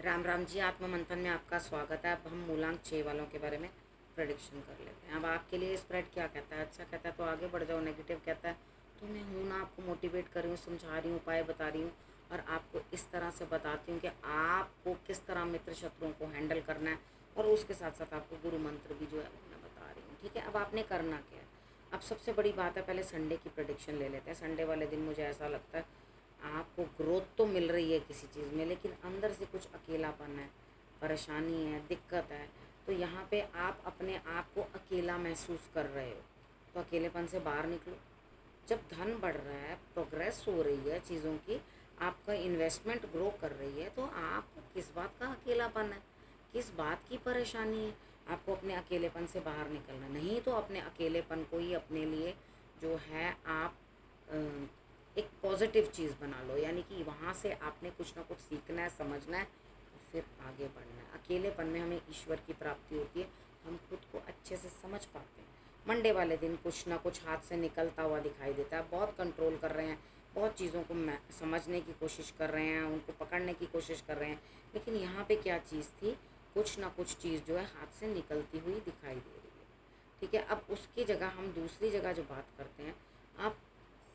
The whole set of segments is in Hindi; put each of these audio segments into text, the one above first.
राम राम जी। आत्म मंथन में आपका स्वागत है। अब हम मूलांक 6 वालों के बारे में प्रेडिक्शन कर लेते हैं। अब आपके लिए स्प्रेड क्या कहता है? अच्छा कहता है तो आगे बढ़ जाओ, नेगेटिव कहता है तो मैं हूँ ना, आपको मोटिवेट कर रही हूँ, समझा रही हूँ, उपाय बता रही हूँ और आपको इस तरह से बताती हूँ कि आपको किस तरह मित्र शत्रुओं को हैंडल करना है, और उसके साथ साथ आपको गुरु मंत्र भी जो है वो मैं बता रही हूँ। ठीक है, अब आपने करना क्या है? अब सबसे बड़ी बात है, पहले संडे की प्रेडिक्शन ले लेते हैं। संडे वाले दिन मुझे ऐसा लगता है आपको ग्रोथ तो मिल रही है किसी चीज़ में, लेकिन अंदर से कुछ अकेलापन है, परेशानी है, दिक्कत है। तो यहाँ पे आप अपने आप को अकेला महसूस कर रहे हो, तो अकेलेपन से बाहर निकलो। जब धन बढ़ रहा है, प्रोग्रेस हो रही है चीज़ों की, आपका इन्वेस्टमेंट ग्रो कर रही है, तो आपको किस बात का अकेलापन है, किस बात की परेशानी है? आपको अपने अकेलेपन से बाहर निकलना नहीं, तो अपने अकेलेपन को ही अपने लिए जो है आप एक पॉजिटिव चीज़ बना लो, यानी कि वहाँ से आपने कुछ ना कुछ सीखना है, समझना है और फिर आगे बढ़ना है। अकेलेपन में हमें ईश्वर की प्राप्ति होती है, हम खुद को अच्छे से समझ पाते हैं। मंडे वाले दिन कुछ ना कुछ हाथ से निकलता हुआ दिखाई देता है, बहुत कंट्रोल कर रहे हैं, बहुत चीज़ों को समझने की कोशिश कर रहे हैं, उनको पकड़ने की कोशिश कर रहे हैं, लेकिन यहाँ पे क्या चीज़ थी, कुछ ना कुछ चीज़ जो है हाथ से निकलती हुई दिखाई दे रही है। ठीक है, अब उसकी जगह हम दूसरी जगह जो बात करते हैं, आप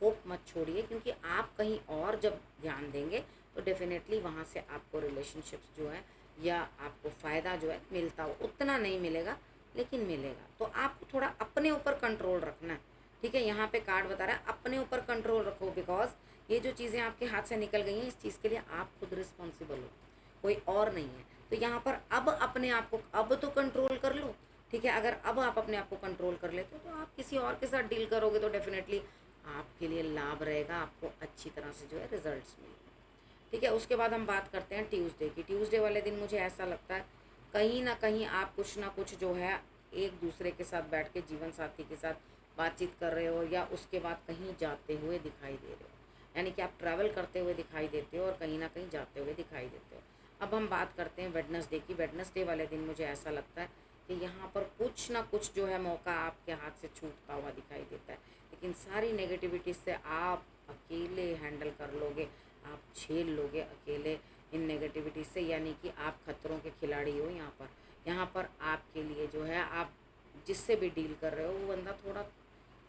होप मत छोड़िए, क्योंकि आप कहीं और जब ध्यान देंगे तो डेफिनेटली वहाँ से आपको रिलेशनशिप्स जो है या आपको फ़ायदा जो है मिलता हो, उतना नहीं मिलेगा लेकिन मिलेगा। तो आपको थोड़ा अपने ऊपर कंट्रोल रखना है। ठीक है, यहाँ पे कार्ड बता रहा है अपने ऊपर कंट्रोल रखो, बिकॉज ये जो चीज़ें आपके हाथ से निकल गई हैं, इस चीज़ के लिए आप खुद रिस्पॉन्सिबल हो, कोई और नहीं है। तो यहाँ पर अब अपने आप को अब तो कंट्रोल कर लो। ठीक है, अगर अब आप अपने आप को कंट्रोल कर लेते हो तो आप किसी और के साथ डील करोगे तो डेफिनेटली आपके लिए लाभ रहेगा, आपको अच्छी तरह से जो है रिजल्ट्स मिलेंगे। ठीक है, उसके बाद हम बात करते हैं ट्यूसडे की। ट्यूसडे वाले दिन मुझे ऐसा लगता है कहीं ना कहीं आप कुछ ना कुछ जो है एक दूसरे के साथ बैठ के जीवन साथी के साथ बातचीत कर रहे हो, या उसके बाद कहीं जाते हुए दिखाई दे रहे हो, यानी कि आप ट्रैवल करते हुए दिखाई देते हो और कहीं ना कहीं जाते हुए दिखाई देते हो। अब हम बात करते हैं वेडनेसडे की। वेडनेसडे वाले दिन मुझे ऐसा लगता है कि यहाँ पर कुछ ना कुछ जो है मौका आपके हाथ से छूटता हुआ दिखाई देता है, लेकिन सारी नेगेटिविटी से आप अकेले हैंडल कर लोगे, आप झेल लोगे अकेले इन नेगेटिविटी से, यानी कि आप खतरों के खिलाड़ी हो। यहाँ पर आपके लिए जो है, आप जिससे भी डील कर रहे हो वो बंदा थोड़ा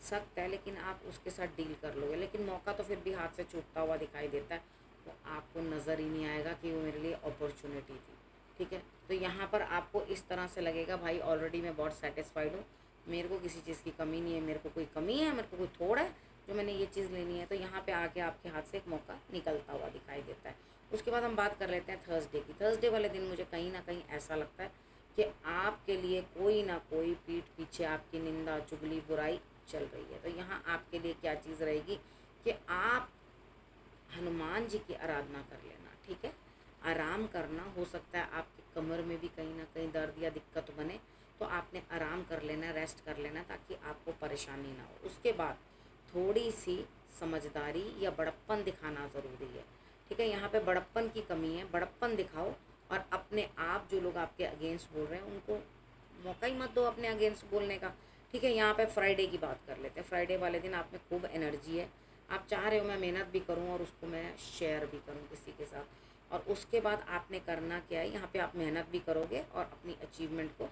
सख्त है, लेकिन आप उसके साथ डील कर लोगे, लेकिन मौका तो फिर भी हाथ से छूटता हुआ दिखाई देता है। तो आपको नज़र ही नहीं आएगा कि वो मेरे लिए अपॉर्चुनिटी थी। ठीक है, तो यहाँ पर आपको इस तरह से लगेगा भाई ऑलरेडी मैं बहुत सेटिस्फाइड हूँ, मेरे को किसी चीज़ की कमी नहीं है, मेरे को कोई कमी है, मेरे को कोई थोड़ा है जो मैंने ये चीज़ लेनी है। तो यहाँ पे आके आपके हाथ से एक मौका निकलता हुआ दिखाई देता है। उसके बाद हम बात कर लेते हैं थर्सडे की। थर्सडे वाले दिन मुझे कहीं ना कहीं ऐसा लगता है कि आपके लिए कोई ना कोई पीठ पीछे आपकी निंदा, चुगली, बुराई चल रही है। तो यहाँ आपके लिए क्या चीज़ रहेगी कि आप हनुमान जी की आराधना कर लेना। ठीक है, आराम करना, हो सकता है आपके कमर में भी कहीं ना कहीं दर्द या दिक्कत बने, तो आपने आराम कर लेना, रेस्ट कर लेना, ताकि आपको परेशानी ना हो। उसके बाद थोड़ी सी समझदारी या बड़प्पन दिखाना ज़रूरी है। ठीक है, यहाँ पे बड़प्पन की कमी है, बड़प्पन दिखाओ और अपने आप जो लोग आपके अगेंस्ट बोल रहे हैं उनको मौका ही मत दो अपने अगेंस्ट बोलने का। ठीक है, यहाँ पे फ्राइडे की बात कर लेते हैं। फ्राइडे वाले दिन आप में खूब एनर्जी है, आप चाह रहे हो मैं मेहनत भी करूँ और उसको मैं शेयर भी करूँ किसी के साथ। और उसके बाद आपने करना क्या है, यहाँ पे आप मेहनत भी करोगे और अपनी अचीवमेंट को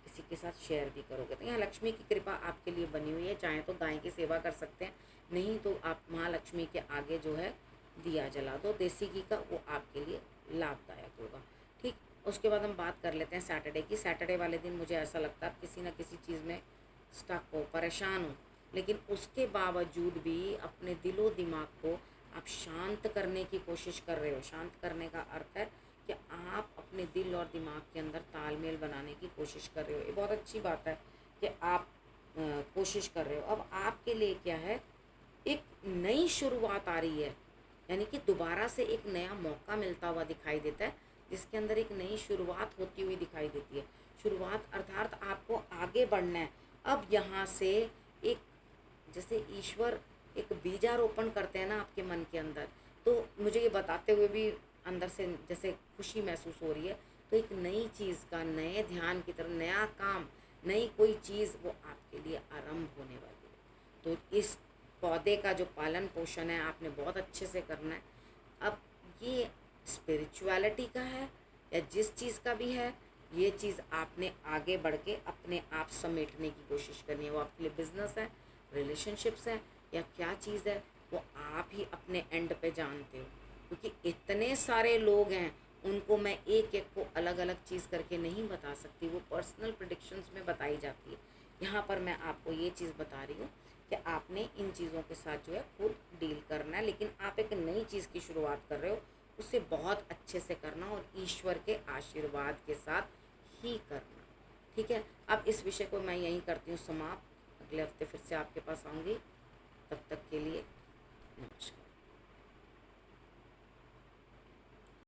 किसी के साथ शेयर भी करोगे। तो यहाँ लक्ष्मी की कृपा आपके लिए बनी हुई है। चाहे तो गाय की सेवा कर सकते हैं, नहीं तो आप महालक्ष्मी के आगे जो है दिया जला दो देसी घी का, वो आपके लिए लाभदायक होगा। ठीक, उसके बाद हम बात कर लेते हैं सैटरडे की। सैटरडे वाले दिन मुझे ऐसा लगता है आप किसी न किसी चीज़ में स्टक हो, परेशान हो, लेकिन उसके बावजूद भी अपने दिलो दिमाग को आप शांत करने की कोशिश कर रहे हो। शांत करने का अर्थ है कि आप अपने दिल और दिमाग के अंदर तालमेल बनाने की कोशिश कर रहे हो। ये बहुत अच्छी बात है कि आप कोशिश कर रहे हो। अब आपके लिए क्या है, एक नई शुरुआत आ रही है, यानी कि दोबारा से एक नया मौका मिलता हुआ दिखाई देता है, जिसके अंदर एक नई शुरुआत होती हुई दिखाई देती है। शुरुआत अर्थात आपको आगे बढ़ना है। अब यहाँ से एक, जैसे ईश्वर एक बीजारोपण करते हैं ना आपके मन के अंदर, तो मुझे ये बताते हुए भी अंदर से जैसे खुशी महसूस हो रही है। तो एक नई चीज़ का, नए ध्यान की तरफ, नया काम, नई कोई चीज़ वो आपके लिए आरंभ होने वाली है। तो इस पौधे का जो पालन पोषण है आपने बहुत अच्छे से करना है। अब ये स्पिरिचुअलिटी का है या जिस चीज़ का भी है, ये चीज़ आपने आगे बढ़ के अपने आप समेटने की कोशिश करनी है। वो आपके लिए बिजनेस है, रिलेशनशिप्स है, या क्या चीज़ है, वो आप ही अपने एंड पे जानते हो। क्योंकि इतने सारे लोग हैं, उनको मैं एक एक को अलग अलग चीज़ करके नहीं बता सकती, वो पर्सनल प्रिडिक्शंस में बताई जाती है। यहाँ पर मैं आपको ये चीज़ बता रही हूँ कि आपने इन चीज़ों के साथ जो है खुद डील करना है, लेकिन आप एक नई चीज़ की शुरुआत कर रहे हो, उसे बहुत अच्छे से करना और ईश्वर के आशीर्वाद के साथ ही करना। ठीक है, अब इस विषय को मैं यहीं करती हूँ समाप्त। अगले हफ्ते फिर से आपके पास आऊँगी, तब तक के लिए नमस्कार।